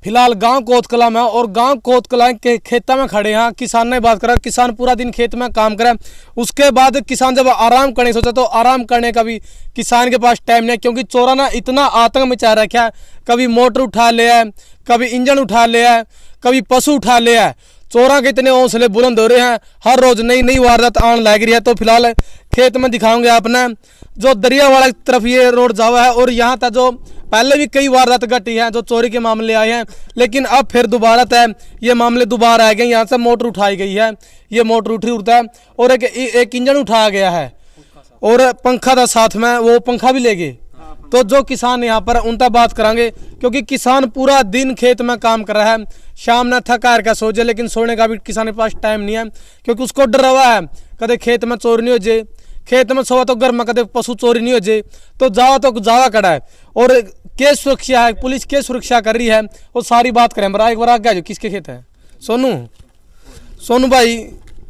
फिलहाल गांव कोतकला में और गांव कोतकला के खेतों में खड़े हैं। किसान ने बात करा, किसान पूरा दिन खेत में काम करे, उसके बाद किसान जब आराम करने सोचा तो आराम करने का भी किसान के पास टाइम नहीं, क्योंकि चोरा ने इतना आतंक मचा रखा है। कभी मोटर उठा लिया है, कभी इंजन उठा लिया है, कभी पशु उठा लिया है। चोरा के इतने हौसले बुलंद हो रहे हैं, हर रोज नई नई वारदात आने लग रही है। तो फिलहाल खेत में दिखाऊंगे आपने जो दरिया वाला तरफ ये रोड जावा है, और यहाँ तक जो पहले भी कई वारदात घटी हैं, जो चोरी के मामले आए हैं, लेकिन अब फिर दोबारा तय ये मामले दोबारा आ गए। यहाँ से मोटर उठाई गई है, ये मोटर उठता है, और एक इंजन उठाया गया है, और पंखा था साथ में, वो पंखा भी ले गए। तो जो किसान यहाँ पर उनका बात करांगे, क्योंकि किसान पूरा दिन खेत में काम कर रहा है, शाम ने थका का सो जाए, लेकिन सोने का भी किसान के पास टाइम नहीं है, क्योंकि उसको डर हुआ है कदे खेत में चोरी नहीं हो जाए, खेत में सोवा तो घर में कदे पशु चोरी नहीं हो जाए, तो जावा तो जावा कड़ा है। और केस सुरक्षा है, पुलिस केस सुरक्षा कर रही है, वो सारी बात करें। एक बार आगे किसके खेत है? सोनू भाई,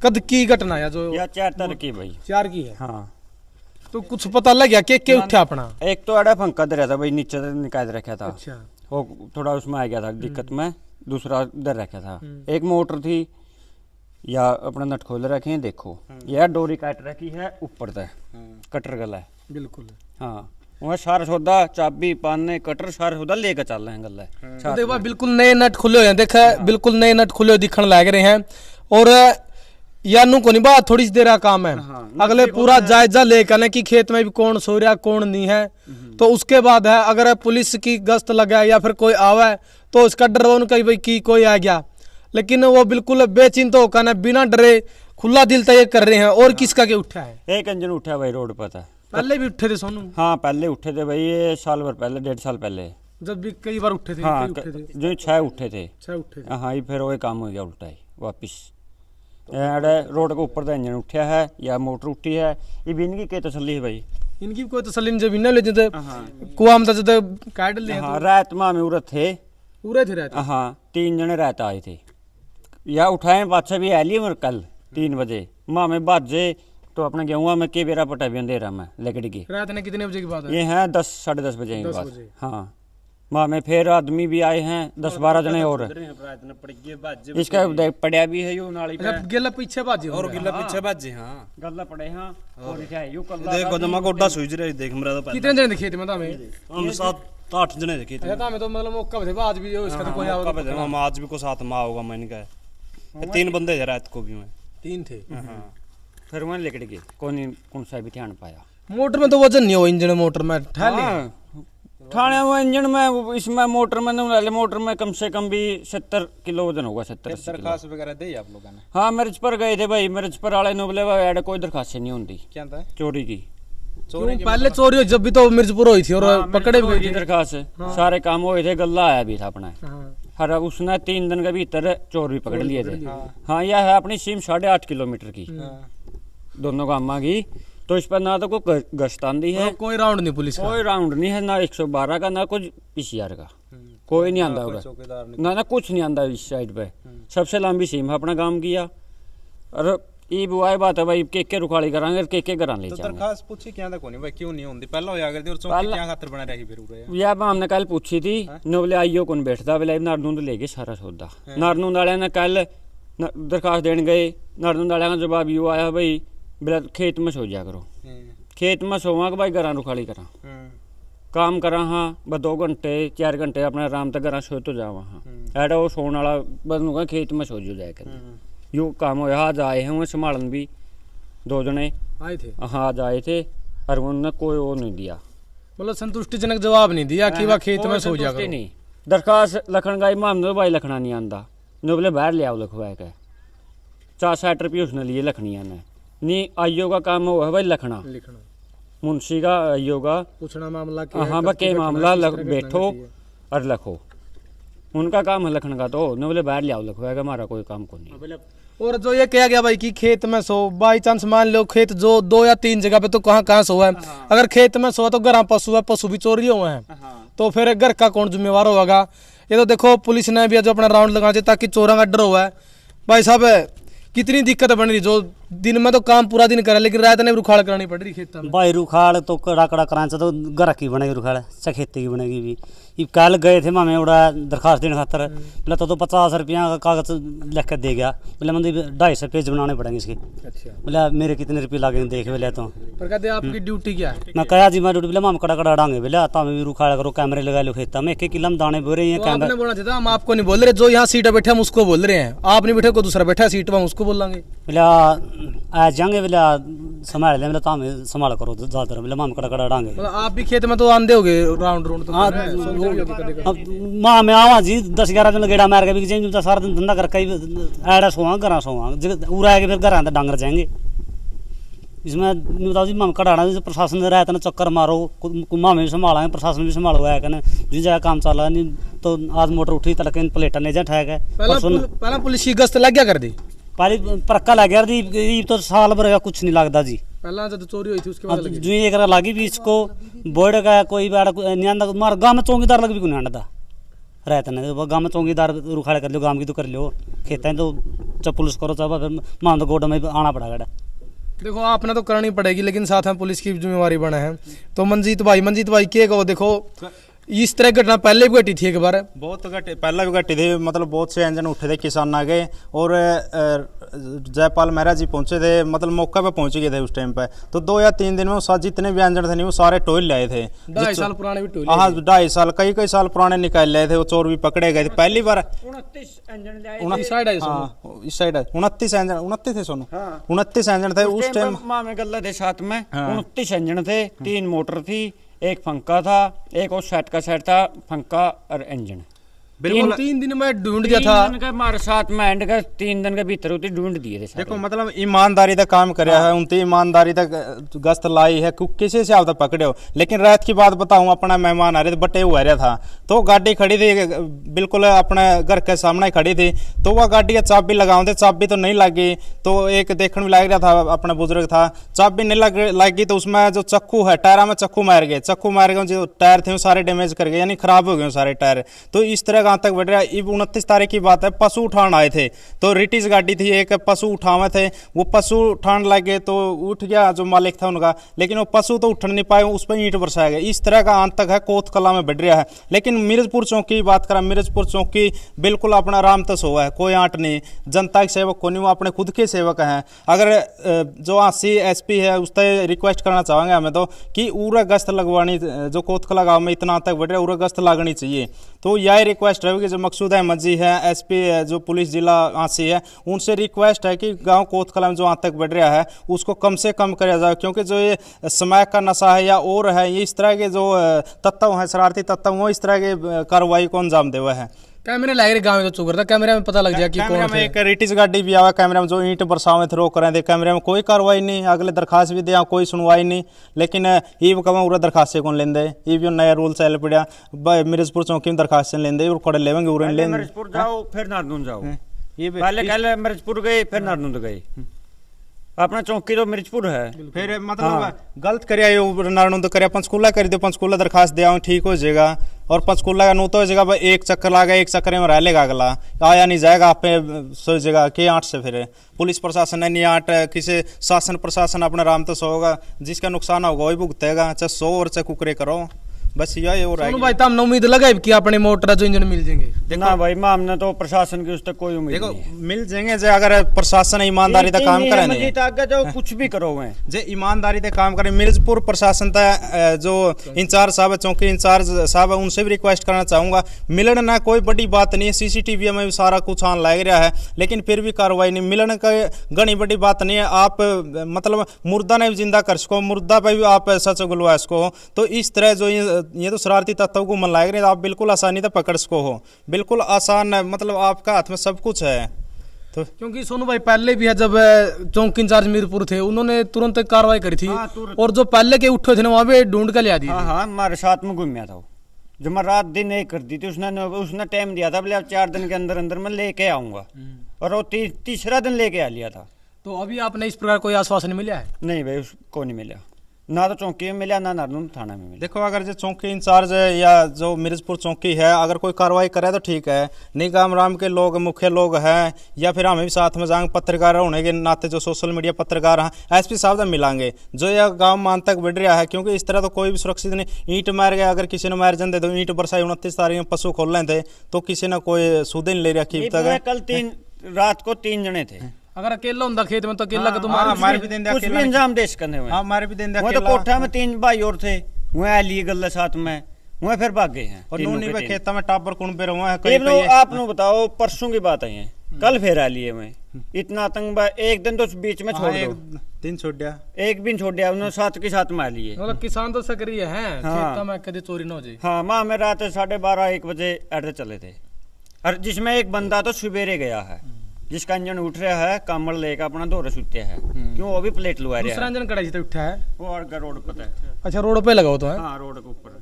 कद की घटना है जो? 4 की भाई, 4 की है। हाँ, तो कुछ पता लग गया के उठा अपना? एक तो अड़ा फंका दे रहा था भाई, नीचे निकाल रखा था। अच्छा। वो थोड़ा उसमें आ गया था दिक्कत में, दूसरा डर रखा था। एक मोटर थी, या अपना नट खोल रखे हैं, देखो यह डोरी काट रखी है ऊपर तक, कटर गला है बिल्कुल। हाँ, वह सारा सौदा, चाबी, पाने, कटर, सारा सौदा लेकर चल रहे हैं गला है। तो देखो बिल्कुल नए नट खुले हुए हैं, देखा बिल्कुल नए नट खुले दिखने लग रहे हैं। और यानू को नहीं बात, थोड़ी सी देर का काम है। अगले पूरा जायजा लेकर कि खेत में भी कौन सो रहा कौन नहीं है, तो उसके बाद है अगर पुलिस की गश्त लगा या फिर कोई आवा तो उसका डर उनका भाई की कोई आ गया, लेकिन वो बिल्कुल बेचिंत होकर ना बिना डरे खुला दिल तय कर रहे हैं। और किसका के उठा है? एक इंजन उठा भाई रोड पर था। पहले भी उठे थे सोनू? हाँ, पहले उठे थे भाई, ये साल भर पहले, 1.5 साल पहले, जब भी कई बार उठे थे। हाँ, उठे थे जो 6 उठे थे। 6 उठे थे। हाँ, ये फिर वो काम हो गया उल्टा ही वापिस। रोड के ऊपर का इंजन उठा है या मोटर उठी है, ये भी इनकी क्या तसल्ली है भाई? इनकी कोई तसल्ली नहीं, जब इन्हें ले जाते कुआं में तो काट ले। हाँ, रात में उरत थे, पूरे थे रात। हाँ, 3 जने रात आए थे, या उठाए पाछा भी आली मर कल 3 बजे माँ में बाजे, तो अपने गेहूँ में के बेरा पटा भी अंधेरा में लकड़ी की। रात ने कितने बजे की बात है? ये हैं 10 साढ़े 10 बजे की बात। हाँ, माँ में फिर आदमी भी आए हैं 10-12 जने, और इसका पड़ा भी है, यू नाली पे गिल्ला पीछे बाजे, और गिल्ला पीछे बाजे। हाँ, गल्ला पड़े। हाँ, और क्या यू कल्ला देखो जमा गोड्डा सूझ रही, देख मेरा तो कितने जने खेत में? हम 7-8 जने थे खेत में। तो मतलब मौका पे आज भी इसका तो कोई हम आज भी को साथ में होगा, मैंने कहा 3 बंदे थे रात को भी में। 3 थे। फिर वहाँ लकड़ी के कौन सा भी ध्यान पाया। मोटर में तो वजन नहीं हो, इंजन मोटर में ठाणे में इंजन में, इसमें मोटर में कम से कम भी 70 किलो वजन होगा। 70-80 दरखास्त वगैरह दी आप लोगों ने? हाँ, मिर्च पर गए थे भाई, मिर्च पर वाले ने बोले भाई कोई दरखास्त नहीं होती। क्या था? चोरी की। पहले चोरी हुई जब भी तो मिर्चपुर हुई थी, और पकड़े भी गई थी दरखास्त। सारे काम हुए थे, गल्ला आया भी था अपना। हर उसने 3 दिन के भीतर चोर भी पकड़ लिए थे। हाँ, यह है अपनी सीम 8.5 किलोमीटर की, दोनों गामा की। तो इस पर ना तो कोई गश्त आंदी है, कोई राउंड नहीं पुलिस का, कोई राउंड नहीं है, ना 112 का, ना कुछ PCR का, कोई नहीं आंदा होगा, ना कुछ नहीं आंदा इस साइड पे। सबसे लंबी सीम है अपना काम किया। और ये बुआई बात है भाई, के रुखाड़ी करांगे, के करा ले जाएंगे। दरखास्त पूछी क्या था कोनी भाई, क्यों नहीं होती? पहला होया करती और चौकी क्या खातिर बना रही फिर उरे? या हमने कल पूछी थी, नोबले आईओ कौन बैठता बोले नारनूंद ले गए सारा सौदा। नारनूंद वाले ने कल दरखास्त देने गए, नारनूंद वाले का जवाब यू आया भाई बोला खेत में सो जा करो। खेत में सोवा कि भाई घर रुखाड़ी करा, काम करा। हाँ, बस 2 घंटे 4 घंटे अपने आराम तक घर सो तो जावा। हाँ, ऐसा वो सोने वाला बस खेत में सो जो जाए कर। यू काम हो। आज आए हैं वो संभालन भी 2 जने आए थे। हाँ, आज आए थे, और उन्होंने कोई वो नहीं दिया, मतलब संतुष्टिजनक जवाब नहीं दिया कि वह खेत में सो जा करो। नहीं, दरखास्त लखन गई मामले भाई लखना नहीं आंदा, नो बोले बाहर ले आओ लिखवा के। 4-60 रुपये उसने लिए लखनिया ने। नहीं, आईओ का काम हुआ है भाई लिखना, मुंशी का आईओ का पूछना मामला। हाँ, बके मामला बैठो और लिखो, उनका काम है लखन का। तो न बोले बाहर ले आओ लिखवाएगा, हमारा कोई काम को नहीं। और जो ये कहा गया भाई कि खेत में सो, बाई चांस मान लो खेत जो 2 या 3 जगह पे तो कहाँ सो है। अगर खेत में सो तो घर पशु है, पशु भी चोरी हुए हैं, तो फिर घर का कौन जिम्मेवार होगा? ये तो देखो पुलिस ने भी जो अपना राउंड लगा ताकि चोरों का डर हुआ है। भाई साहब, कितनी दिक्कत बन रही, जो दिन में तो काम पूरा दिन करा, लेकिन रात ने रुखाड़ करानी पड़ रही खेत में। भाई रुखाड़ तो कड़ा कड़ा कराने तो घर की बनेगी रुखाड़, चाहे खेती की बनेगी भी। ये कल गए थे मामे उड़ा दरखास्त देने खातर, बोला तो 50 रुपया का कागज लिख कर दे गया। बोला मुझे 250 पेज बनाने पड़ेंगे इसके। अच्छा, बोला मेरे कितने रुपये लगे देख बोले तो पर कहते आपकी ड्यूटी क्या है? मैं कहा जी मैं ड्यूटी बोला माम कड़ा कड़ा डांगे बोला तमें भी रुखाड़ करो, कैमरे लगा लो खेता में, एक किलो में दाने बो रहे हैं तो कैमरे। आपने बोलना चाहिए था, हम आपको नहीं बोल रहे, जो यहाँ सीट पे बैठे हम उसको बोल रहे हैं। आप नहीं बैठे, कोई दूसरा बैठा सीट पे, हम उसको बोलेंगे। बोला आ जाएंगे, बोला संभाल ले, बोला तमें संभाल करो ज़्यादा, बोला माम कड़ा कड़ा डांगे। मतलब आप भी खेत में तो आंधे हो गए राउंड राउंड तो हाँ, कर रहे हैं, सोच रहे होगे कभी कभी। अब माँ मैं आवा जी 10-11 दिन गेड़ा मार के भी जाएंगे, तो सारा दिन धंधा करके ऐड़ा सोवा घर सोवा उरा आके फिर घर आते डांगर जाएंगे। इसमें बताओ जी माम कढ़ाना प्रशासन दे रहा है चक्कर मारो, मामे भी संभाला प्रशासन भी संभालो है कहने जिन जगह काम चल रहा नहीं तो आज मोटर उठी तड़के प्लेटा नहीं जा ठहक है। पहला पुलिस की गश्त लग गया कर दी, पहले परका लग गया जी, तो साल भर का कुछ नहीं लगता जी। पहला जब चोरी हुई थी उसके बाद लगी। जो एक लगी भी इसको बोर्ड का कोई नहीं आंदा मार गाँव में चौकीदार लग भी कोई नहीं आंदा रहता नहीं, गाँव में चौकीदार रुखाड़ कर लो, गाँव की तो कर लो, खेत है तो चाहे पुलिस करो चाहे फिर मान तो गोड में आना पड़ेगा। देखो आपने तो करनी पड़ेगी, लेकिन साथ में पुलिस की जिम्मेवारी बना है। तो मंजीत भाई के कहो, देखो इस तरह घटना पहले भी घटी थी एक बार, बहुत घटी, पहले भी घटी थी, मतलब बहुत से इंजन उठे थे, किसान आ गए और जयपाल मेहरा जी पहुंचे थे, मतलब मौके पे पहुंच गए थे उस टाइम पे। तो 2 या 3 दिन में वो जितने भी इंजन थे नहीं वो सारे टोल लाए थे। 2.5 साल पुराने भी टोल, हाँ 2.5 साल कई साल पुराने निकाल लाए थे, वो चोर भी पकड़े गए थे पहली बार। 29 साइड है हाँ इस साइड 29 इंजन, 29 थे सोनू, 29 इंजन थे उस टाइम। मामे गल्ला थे साथ में 29 इंजन थे, 3 मोटर थी, एक पंखा था, एक और सेट का सेट था, पंखा और इंजन। बिल्कुल 3 दिन में ढूंढ दिया था। 3 दिन का हमारे साथ में एंड का 3 दिन के भीतर होती ढूंढ दिए थे सारे। देखो मतलब ईमानदारी तक काम करे है, उनकी ईमानदारी तक गश्त लाई है, किसी से आप तक पकड़े हो। लेकिन रात की बात बताऊं, अपना मेहमान आ रहे थे, बटे हुआ रहा था, तो गाड़ी खड़ी थी बिल्कुल अपने घर के सामने खड़ी थी, तो वह गाड़ी का चाबी लगाओ थे, चाबी तो नहीं लगी। तो एक देखने में लग रहा था, अपना बुजुर्ग था, चाबी नहीं लगी, तो उसमें जो चक्कू है टायर में चक्कू मार गए, जो टायर थे वो सारे डैमेज कर गए, यानी खराब हो गए सारे टायर। तो इस तरह तक बढ़ रहा है। 29 तारीख की बात है, पशु उठान आए थे, तो रिटिश गाड़ी थी, एक पशु उठावे थे, वो पशु उठान लगे तो उठ गया जो मालिक था उनका, लेकिन वो पशु तो उठ नहीं पाए, उस पर ईंट बरसाया गया। इस तरह का अंत तक है, कोत कला में बढ़ रहा है। लेकिन मिर्जपुर चौकी की बात करें, मिर्जपुर चौकी बिल्कुल अपना आराम तस हुआ है, कोई आंट नहीं, जनता के सेवक को नहीं, वो अपने खुद के सेवक हैं। अगर जो CSP है उस पर रिक्वेस्ट करना चाहेंगे हमें तो कि उरा गश्त लगवानी, जो कोतकला गाँव में इतना तक बढ़ रहा है, उरा गश्त लगनी चाहिए। तो यह रिक्वेस्ट रहेगी जो मकसूद अहमद जी है, SP जो पुलिस जिला आंसी है, उनसे रिक्वेस्ट है कि गांव कोतकला में जो आज तक बढ़ रहा है उसको कम से कम किया जाए, क्योंकि जो ये समय का नशा है या और है, ये इस तरह के जो तत्व हैं, शरारती तत्व, वो इस तरह के कार्रवाई को अंजाम दे हुए हैं। कैमरे लग रहे गाँव में, तो चुकर था, कैमरे में पता लग गया कि कौन में एक रिटिश गाड़ी भी आवा, कैमरे में जो ईंट बरसावे थे रोक रहे थे, कैमरे में कोई कार्रवाई नहीं, अगले दरखास्त भी दिया, कोई सुनवाई नहीं। लेकिन ये कम पूरा दरखास्त कौन लेंदे, ये भी नया रूल चल पड़ा, मिर्जपुर चौकी में दरखास्त लेंदे और खड़े लेवेंगे उरे लेंगे। मिर्जपुर जाओ फिर नारनूंद जाओ, ये पहले कल मिर्जपुर गए फिर नारनूंद गए, अपना चौकी तो मिर्जपुर है। फिर मतलब गलत करिया नारनूंद करिया, पंचकूला कर दो, पंचकूला दरखास्त दिया ठीक हो जाएगा, और पंचकूला का नू तो हो जाएगा भाई, एक चक्कर लागा, एक चक्कर में रह लेगा, अगला आया नहीं जाएगा, आप पे सोचेगा कि 8 से फिर पुलिस प्रशासन है नहीं 8, किसी शासन प्रशासन अपना राम तो सो होगा, जिसका नुकसान होगा वही भुगतेगा, चाहे 100 और चाहे कुकरे करो, बस यही हो रहा है। भाई तो हमने उम्मीद लगाई कि अपने मोटर जो इंजन मिल जाएंगे। ना भाई हमने तो प्रशासन की उस तक कोई उम्मीद नहीं है। मिल जाएंगे जो अगर प्रशासन ईमानदारी से काम करे नहीं, जो कुछ भी करो मैं जे ईमानदारी से काम करे। मिर्जपुर प्रशासन का जो इंचार्ज साहब है, चौकी इंचार्ज साहब है, उनसे भी रिक्वेस्ट करना चाहूँगा, मिलन ना कोई बड़ी बात नहीं है, CCTV में भी सारा कुछ आन लग रहा है, लेकिन फिर भी कार्रवाई नहीं, मिलन का घनी बड़ी बात नहीं है। आप मतलब मुर्दा ने भी जिंदा कर सको, मुर्दा पे भी आप सच गुलवा सको, तो इस तरह जो ये तो शरारती तत्वों को मन लाग रहे, आप बिल्कुल आसानी से पकड़ सको हो, बिल्कुल आसान, मतलब आपका हाथ में सब कुछ है। तो क्योंकि सोनू भाई पहले भी है, जब चौकी इंचार्ज मीरपुर थे उन्होंने तुरंत कार्रवाई करी थी, और जो पहले के उठे थे ना वहाँ पे ढूंढ कर लिया दी। हाँ हमारे साथ में घूमया था, जो मैं रात दिन एक कर दी थी, उसने टाइम दिया था, बोले 4 दिन के अंदर अंदर मैं लेके आऊंगा, और वो तीसरा दिन लेके आ लिया था। तो अभी आपने इस प्रकार कोई आश्वासन मिला है? नहीं भाई उसको नहीं मिला। ना तो चौकी में मिला ना नारनूंद थाना में मिला। देखो अगर जो चौकी इंचार्ज है या जो मिर्जपुर चौकी है अगर कोई कार्रवाई करे तो ठीक है, नहीं गाम राम के लोग मुख्य लोग हैं या फिर हमें भी साथ में जाएंगे पत्रकार होने के नाते जो सोशल मीडिया पत्रकार हैं एसपी साहब से मिलांगे जो यह गांव मान तक बढ़ रहा है, क्योंकि इस तरह तो कोई भी सुरक्षित नहीं। ईंट मार गया अगर किसी ने मार जन दे तो ईंट बरसाई 29 तारीख में पशु खोल रहे थे तो किसी ने कोई सूदे नहीं ले रखी तक। कल रात को 3 जने थे। अगर अकेला होता खेत में तो अकेला का हमारे भी दिन कुछ भी इंजाम देश करने हुए। हमारे भी दिन वो तो कोठा में 3 भाई और थे, वह लिए गले साथ में, वह फिर भाग गए हैं। और नूनी पे खेता में टापर कुण पे रहा है। आप नु बताओ परसों की बात है, कल फिर आ लिए मैं इतना आतंक एक दिन तो बीच में छोड़ दो, दिन छोड़ दिया, एक दिन छोड़ दिया उन्होंने साथ के साथ में आ लिए। मतलब किसान तो सक्रिय हैं, खेत में कभी चोरी ना हो जाए। हाँ माँ में रात 12:30-1 बजे अड्डे चले थे, और जिसमें एक बंदा तो सवेरे गया है जिसका इंजन उठ रहा है, कमर लेकर अपना दौरे सुते है, क्यों वो भी प्लेट लुआ रहा है। दूसरा इंजन कड़ाई से उठा है वो और रोड पर है। अच्छा रोड पे लगाओ तो है। हाँ रोड के ऊपर,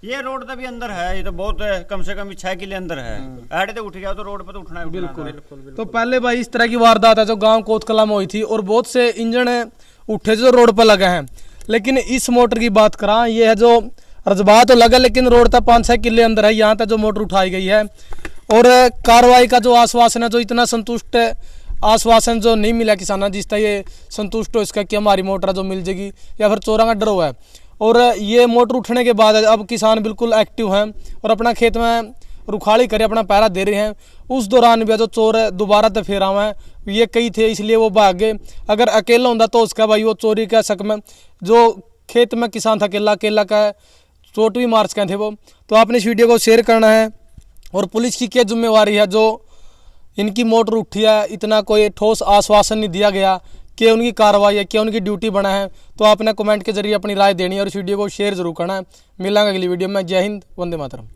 ये रोड तो भी अंदर है, ये तो बहुत है, कम से कम 6 किले अंदर है। अड्डे तो उठ गया तो रोड पर तो उठना है। बिल्कुल। तो पहले भाई इस तरह की वारदात है जो गांव कोतकला में हुई थी और बहुत से इंजन उठे जो रोड पर लगे हैं, लेकिन इस मोटर की बात करा ये है जो रजबा तो लगा लेकिन रोड तक 5-6 किले अंदर है, यहाँ तक जो मोटर उठाई गई है। और कार्रवाई का जो आश्वासन है, जो इतना संतुष्ट आश्वासन जो नहीं मिला किसाना जिस तरह ये संतुष्ट हो इसका कि हमारी मोटर जो मिल जाएगी या फिर चोरों का डर हुआ है। और ये मोटर उठने के बाद अब किसान बिल्कुल एक्टिव हैं और अपना खेत में रुखाड़ी करे अपना पहरा दे रहे हैं। उस दौरान भी जो चोर दोबारा तो फेरा हुआ है, ये कई थे इसलिए वो भाग गए। अगर अकेला होता तो उसका भाई वो चोरी का शक में जो खेत में किसान था अकेला का चोट भी मार सके थे वो। तो आपने इस वीडियो को शेयर करना है। और पुलिस की क्या जिम्मेवारी है जो इनकी मोटर उठी है, इतना कोई ठोस आश्वासन नहीं दिया गया कि उनकी कार्रवाई है, क्या उनकी ड्यूटी बना है। तो आपने कमेंट के जरिए अपनी राय देनी है और इस वीडियो को शेयर जरूर करना है। मिलेंगे अगली वीडियो में। जय हिंद, वंदे मातरम।